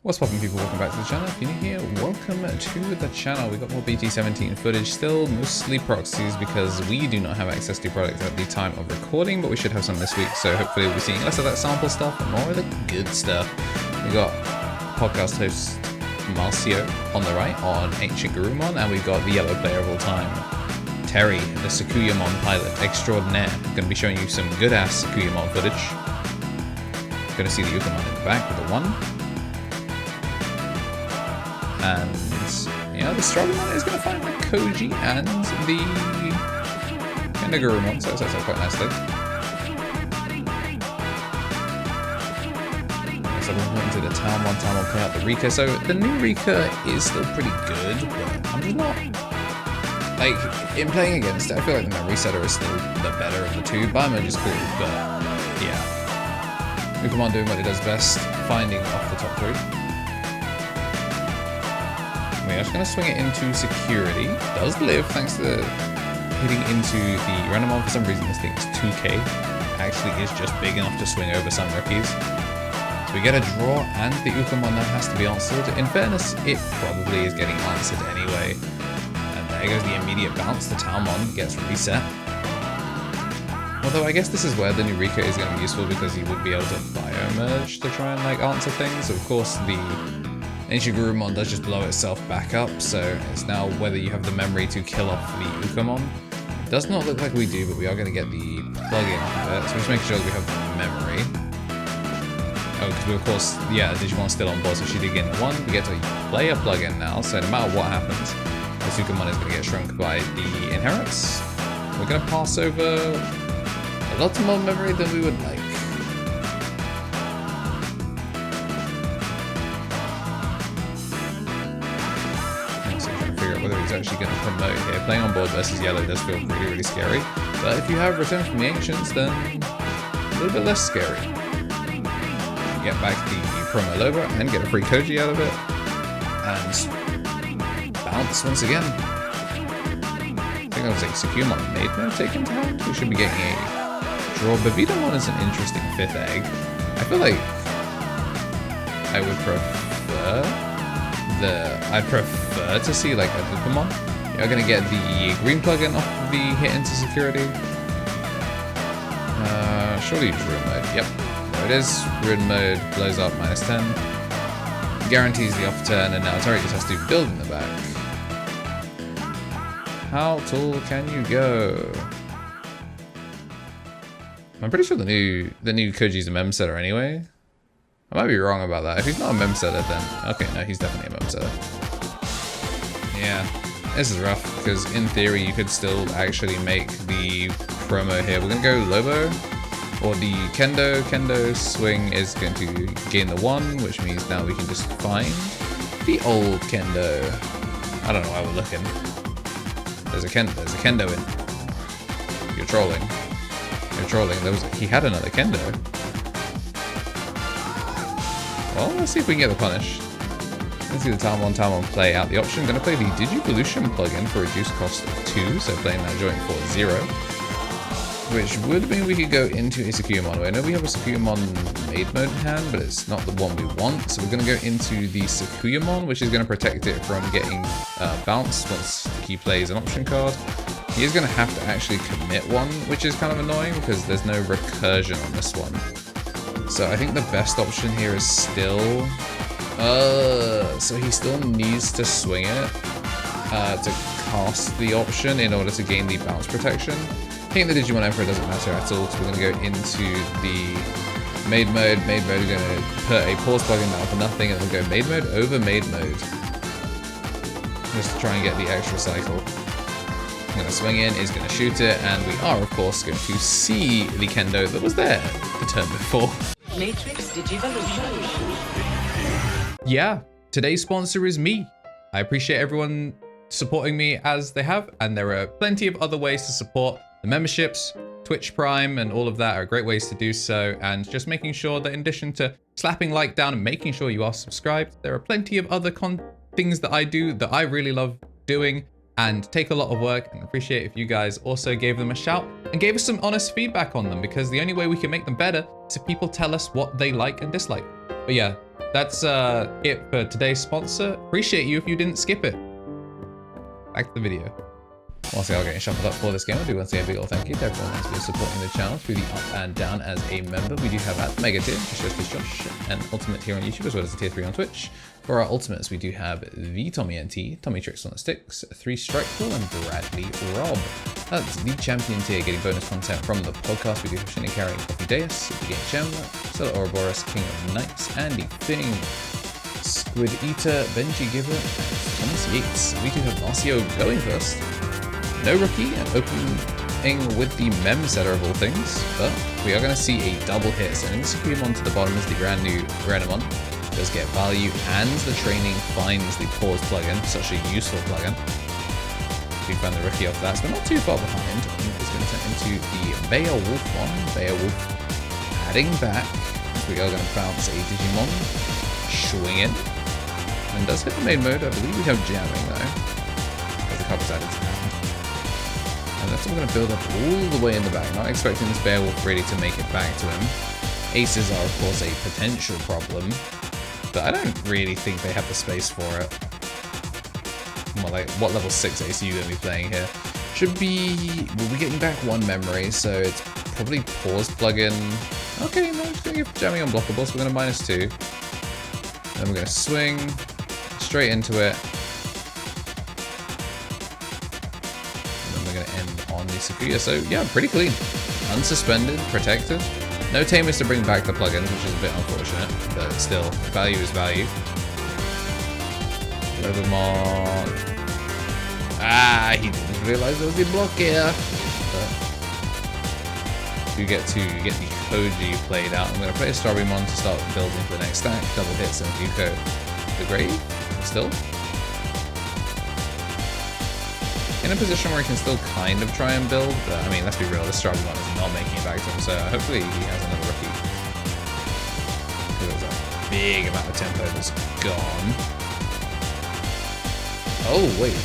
What's poppin' people, welcome back to the channel. If you're new here, welcome to the channel. We got more BT17 footage, still mostly proxies because we do not have access to products at the time of recording, but we should have some this week, so hopefully we'll be seeing less of that sample stuff and more of the good stuff. We got podcast host Marcio on the right on AncientGarurumon, and we've got the yellow player of all time, Terry, the Sakuyamon pilot extraordinaire. I'm going to be showing you some good ass Sakuyamon footage. Going to see the Ukamon in the back with the one. And yeah, the struggle one is going to find the Koji and the KnTElixar, so that's quite nicely. So we're going to the town one play out the Rika. So the new Rika is still pretty good, but I'm just not, like, in playing against it, I feel like the memory setter is still the better of the two. Veemon is cool, but yeah. Ukamon doing what it does best, finding off the top three. I'm just going to swing it into security. Does live thanks to hitting into the random one. For some reason this thing is 2k. Actually is just big enough to swing over some rookies. So we get a draw and the Ukamon now has to be answered. In fairness, it probably is getting answered anyway. And there goes the immediate bounce. The Townmon gets reset. Although I guess this is where the new Rika is going to be useful because he would be able to bio-merge to try and like answer things. So of course the AncientGarurumon does just blow itself back up, so it's now whether you have the memory to kill off the Ukamon. It does not look like we do, but we are going to get the plug-in off of it, so just make sure that we have the memory. Oh, because we of course, yeah, Digimon's still on board, so she did get the one. We get to play a plug-in now, so no matter what happens, this Ukamon is going to get shrunk by the inherits. We're going to pass over a lot more memory than we would like. Whether he's actually going to promote here. Playing on board versus yellow does feel really scary, but if you have Return from the Ancients, then a little bit less scary. Get back the promo Loba and get a free Koji out of it, and bounce once again. I think that was like Sakuyamon made no taken to hand. We should be getting a draw. Veemon is an interesting fifth egg. I feel like I would prefer to see like a Digimon. You're gonna get the green plugin off the hit into security. Surely it's ruin mode. Yep, there it is. Ruin mode blows up -10. Guarantees the off turn, and now Terry just has to build in the back. How tall can you go? I'm pretty sure the new Koji's a mem setter anyway. I might be wrong about that. If he's not a mem setter, then okay, no, he's definitely a mem setter. Yeah, this is rough because in theory you could still actually make the promo here. We're gonna go Lobo or the Kendo. Kendo swing is going to gain the one, which means now we can just find the old Kendo. I don't know why we're looking. There's a Kendo in. You're trolling. You're trolling. He had another Kendo. Well, let's see if we can get the punish. Let's see the Townmon play out the option. Going to play the Digivolution plugin for reduced cost of 2, so playing that joint for 0. Which would mean we could go into a Sakuyamon. I know we have a Sakuyamon made mode in hand, but it's not the one we want. So we're going to go into the Sakuyamon, which is going to protect it from getting bounced once he plays an option card. He is going to have to actually commit one, which is kind of annoying because there's no recursion on this one. So I think the best option here is still, so he still needs to swing it to cast the option in order to gain the bounce protection. I think the Digimon Emperor doesn't matter at all, so we're going to go into the made mode. Made mode, we're going to put a pause plugin down for nothing, and we'll go made mode over made mode. Just to try and get the extra cycle. I'm going to swing in, is going to shoot it, and we are of course going to see the Kendo that was there the turn before. Matrix Digivolution. Yeah, today's sponsor is me. I appreciate everyone supporting me as they have, and there are plenty of other ways to support. The memberships, Twitch Prime, and all of that are great ways to do so, and just making sure that in addition to slapping like down and making sure you are subscribed, there are plenty of other things that I do that I really love doing and take a lot of work, and appreciate if you guys also gave them a shout and gave us some honest feedback on them, because the only way we can make them better is if people tell us what they like and dislike. But yeah, that's it for today's sponsor. Appreciate you if you didn't skip it. Back to the video. Once again, getting shuffled up for this game, I do want to say a big ol' thank you to everyone that's been supporting the channel through the up and down as a member. We do have at Mega Tier, Josh, and Ultimate here on YouTube, as well as the Tier 3 on Twitch. For our Ultimates, we do have the Tommy NT, Tommy Tricks on the Sticks, 3 Strikeful, and Bradley Rob. That's the Champion Tier, getting bonus content from the podcast. We do have Shinny Carrying Coffee Deus, the Game Chandler, Stella Ouroboros, King of Knights, Andy Fing, Squid Eater, Benji Giver, and Thomas Yates. We do have Marcio going first. No rookie, and opening with the mem setter of all things, but we are going to see a double hit. Sending the Sakuyamon to the bottom is the brand new Renamon. Does get value, and the training finds the pause plugin, such a useful plugin. We found the rookie off that, so we're not too far behind. It's going to turn into the Beowulf one. Beowulf adding back. We are going to bounce a Digimon, swing in, and does hit the main mode. I believe we have jamming though, as the cup's added to hand. And that's what we're going to build up all the way in the back. Not expecting this Beowulf really to make it back to him. Aces are of course a potential problem, but I don't really think they have the space for it. Well, like, what level 6 ace are you going to be playing here? Should be... we'll be getting back 1 memory, so it's probably pause plugin. Okay, no, I'm just going to give jamming unblockable, so we're going to -2. Then we're going to swing straight into it. And then we're going to end on the Sakuya. So, yeah, pretty clean. Unsuspended, protected. No tamers to bring back the plugins, which is a bit unfortunate, but still, value is value. Veemon. Ah, he didn't realize there was a block here. But you get to get the Koji played out. I'm going to play a Starrymon to start building for the next stack. Double hits and Yuko the Grave. Still in a position where he can still kind of try and build, but I mean, let's be real, this Starrymon is not making it back to him, so hopefully he has another rookie. Because there's a big amount of tempo that's gone. Oh wait,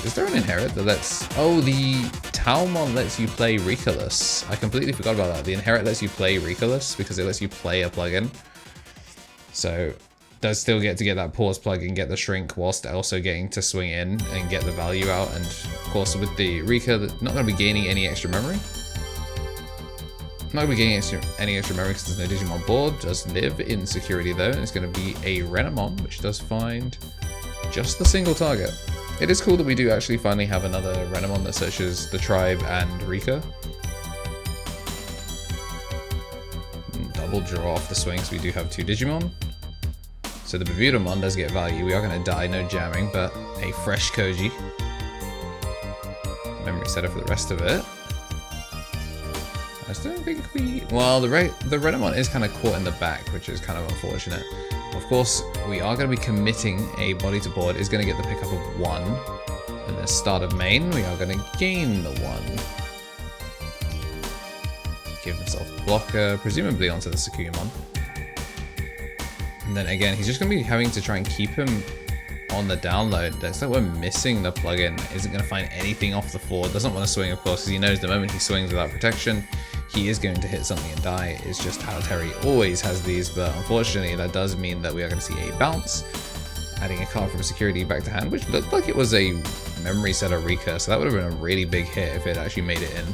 is there an inherit that lets... oh, the Talmon lets you play Reckless. I completely forgot about that. The inherit lets you play Reckless because it lets you play a plugin. So does still get to get that pause plugin, get the shrink, whilst also getting to swing in and get the value out. And of course with the Rika, not going to be gaining any extra memory. Not going to be gaining any extra memory because there's no Digimon board. Does live in security though, and it's going to be a Renamon, which does find just the single target. It is cool that we do actually finally have another Renamon that searches the tribe and Rika. Double draw off the swings. We do have 2 Digimon. So the BT17 does get value. We are going to die, no jamming, but a fresh Koji. Memory setter for the rest of it. I still don't think we... well, the Renamon is kind of caught in the back, which is kind of unfortunate. Of course, we are going to be committing a body to board. Is going to get the pickup of 1. And the start of main, we are going to gain the 1. Give himself a blocker, presumably onto the Sakuyamon. And then again, he's just going to be having to try and keep him on the download. Looks like we're missing the plugin. Isn't going to find anything off the floor. Doesn't want to swing, of course, because he knows the moment he swings without protection, he is going to hit something and die. It's just how Terry always has these, but unfortunately that does mean that we are going to see a bounce. Adding a card from security back to hand, which looked like it was a memory setter Rika, so that would have been a really big hit if it actually made it in.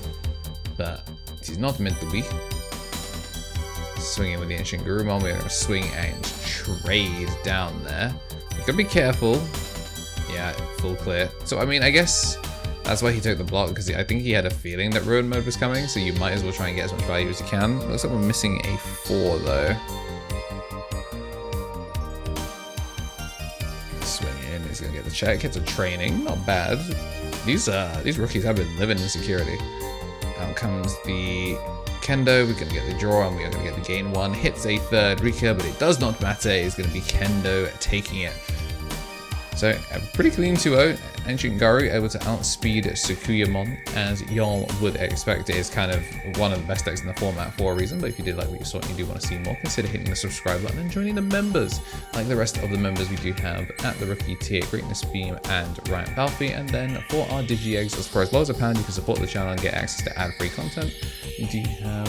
But he's not meant to be. Swinging with the AncientGarurumon, we're going to swing and trade down there. You gotta be careful. Yeah, full clear. So I mean, I guess that's why he took the block, because I think he had a feeling that Ruin mode was coming, so you might as well try and get as much value as you can. Looks like we're missing a 4 though. Swing in, he's gonna get the check, hits a training, not bad. These rookies have been living in security. Out comes the Kendo, we're gonna get the draw and we are gonna get the gain 1. Hits a 3rd Rika, but it does not matter. It's gonna be Kendo taking it. So a pretty clean 2-0. AncientGaru able to outspeed Sakuyamon, as y'all would expect. It is kind of one of the best decks in the format for a reason, but if you did like what you saw and you do want to see more, consider hitting the subscribe button and joining the members. Like the rest of the members we do have at the rookie tier, Greatness Beam and Ryan Balfi. And then for our Digi Eggs, for as low as £1, you can support the channel and get access to ad-free content. We do have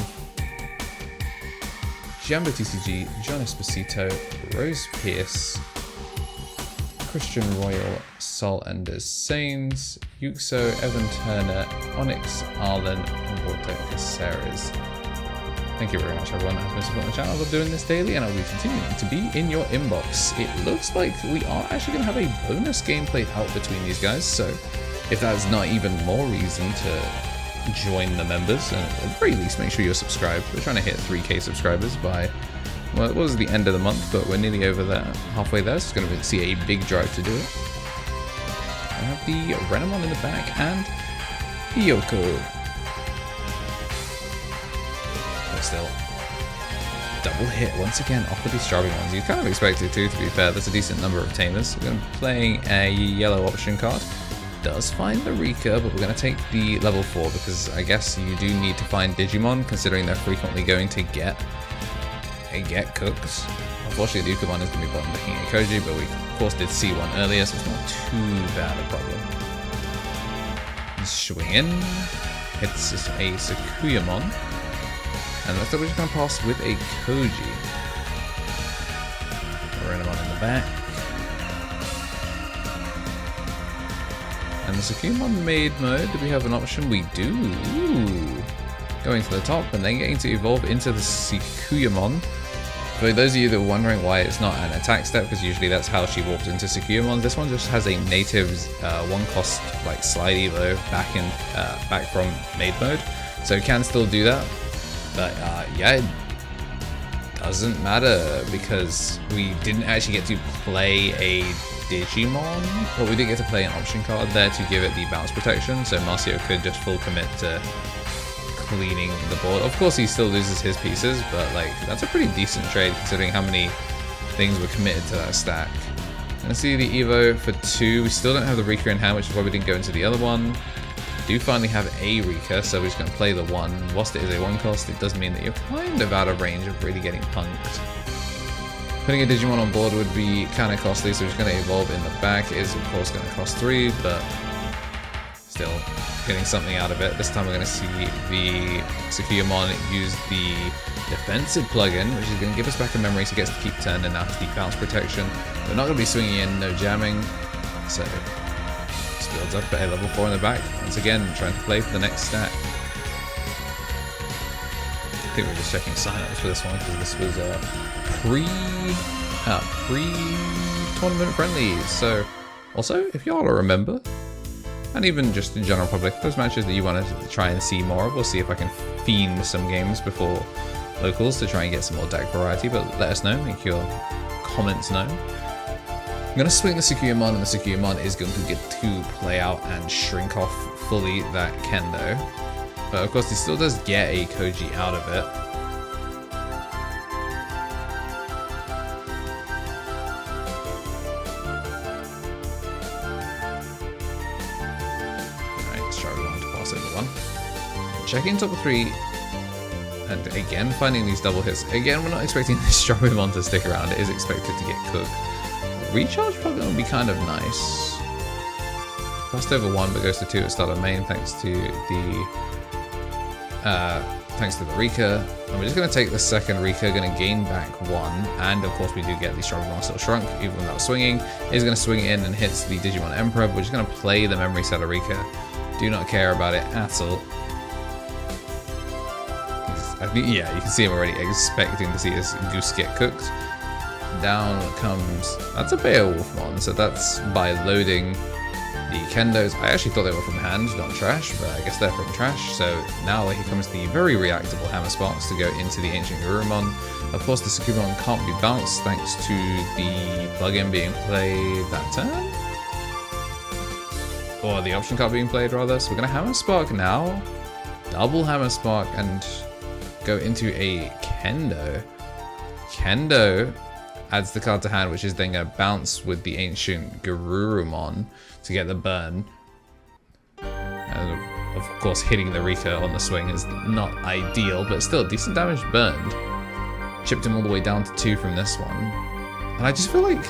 Jumbo TCG, John Esposito, Rose Pierce, Christian Royal, Sol Enders Sains, Yuxo, Evan Turner, Onyx Arlen, and Walter Caceres. Thank you very much everyone that has been supporting the channel. I love doing this daily and I'll be continuing to be in your inbox. It looks like we are actually going to have a bonus game played out between these guys, so if that's not even more reason to join the members, and at the very least make sure you're subscribed. We're trying to hit 3k subscribers by, well, it was the end of the month, but we're nearly over there, halfway there, so it's going to see a big drive to do it. I have the Renamon in the back and Yoko. But still, double hit once again off of these Strawberrymons. You kind of expected to be fair. There's a decent number of tamers. We're going to be playing a yellow option card. Does find the Rika, but we're going to take the level 4 because I guess you do need to find Digimon, considering they're frequently going to get cooked. Unfortunately, the Ukemon is going to be bottom looking at Koji, but we of course did see one earlier, so it's not too bad a problem. Swing in, hits a Sakuyamon, and looks like we're just going to pass with a Koji. Renamon in the back. And the Sakuyamon made mode, do we have an option? We do. Ooh. Going to the top and then getting to evolve into the Sakuyamon. For those of you that are wondering why it's not an attack step, because usually that's how she walks into Sakuyamon, this one just has a native one cost like slide evo back from made mode, so it can still do that. But yeah, it doesn't matter because we didn't actually get to play a Digimon, but we did get to play an option card there to give it the bounce protection, so Marcio could just full commit to cleaning the board. Of course he still loses his pieces, but like that's a pretty decent trade considering how many things were committed to that stack. And see the Evo for 2, we still don't have the Rika in hand, which is why we didn't go into the other one. We do finally have a Rika, so we're just going to play the 1. Whilst it is a 1 cost, it does mean that you're kind of out of range of really getting punked. Putting a Digimon on board would be kind of costly, so we're just going to evolve in the back. It is of course going to cost 3, but still getting something out of it. This time we're going to see the Sakuyamon use the defensive plugin, which is going to give us back a memory, so it gets to keep turn and now has the bounce protection. We're not going to be swinging in, no jamming, so just builds up a level 4 in the back. Once again, trying to play for the next stack. I think we're just checking signups for this one because this was pre-tournament friendly. So, also, if y'all remember, and even just in general public, those matches that you wanted to try and see more of, we'll see if I can fiend some games before locals to try and get some more deck variety. But let us know, make your comments known. I'm going to swing the Sakuyamon, and the Sakuyamon is going to get to play out and shrink off fully that Kendo. But of course he still does get a Koji out of it. Alright, let's try to pass over 1. Checking top 3. And again finding these double hits. Again, we're not expecting this Strawberrymon to stick around. It is expected to get cooked. Recharge probably will be kind of nice. Passed over 1 but goes to 2 at start of main thanks to the Rika. And we're just going to take the second Rika, going to gain back 1, and of course we do get the Strawberrymon still shrunk, even without swinging. He's going to swing in and hits the Digimon Emperor, but we're just going to play the memory set of Rika. Do not care about it at all. I think, yeah, you can see him already expecting to see his goose get cooked. Down comes, that's a Beowulfmon, so that's by loading the Kendos. I actually thought they were from hand, not trash, but I guess they're from trash. So now here comes the very reactable Hammer Sparks to go into the AncientGarurumon. Of course, the Sakuyamon can't be bounced thanks to the plugin being played that turn. Or the option card being played, rather. So we're going to Hammer Spark now. Double Hammer Spark and go into a Kendo. Kendo adds the card to hand, which is then going to bounce with the AncientGarurumon to get the burn. And of course, hitting the Rika on the swing is not ideal, but still decent damage burned. Chipped him all the way down to 2 from this one. And I just feel like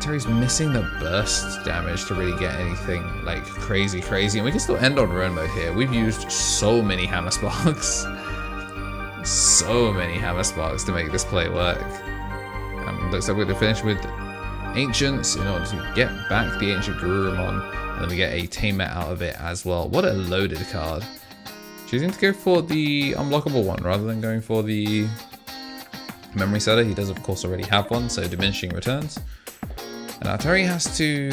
Terry's missing the burst damage to really get anything like crazy. And we can still end on ruin mode here. We've used so many Hammer Sparks. So many hammer sparks to make this play work. Looks like we're going to finish with Ancients in order to get back the AncientGarurumon, and then we get a Tamer out of it as well. What a loaded card. Choosing to go for the unblockable one rather than going for the memory setter. He does of course already have one, so diminishing returns. And our Terry has to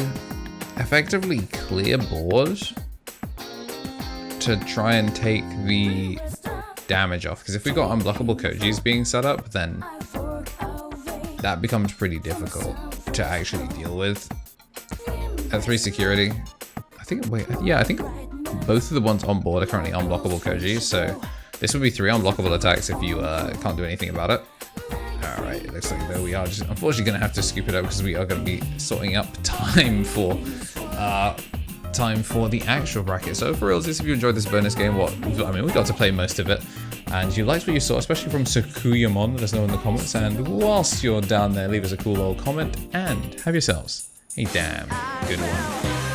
effectively clear board to try and take the damage off, because if we got unblockable Kojis being set up, then that becomes pretty difficult to actually deal with. At 3 security, I think both of the ones on board are currently unblockable Kojis, so this would be 3 unblockable attacks if you can't do anything about it. Alright, it looks like though we are just unfortunately going to have to scoop it up because we are going to be sorting up time for the actual bracket. So for real, if you enjoyed this bonus game, we got to play most of it, and you liked what you saw, especially from Sakuyamon, let us know in the comments, and whilst you're down there, leave us a cool old comment, and have yourselves a damn good one.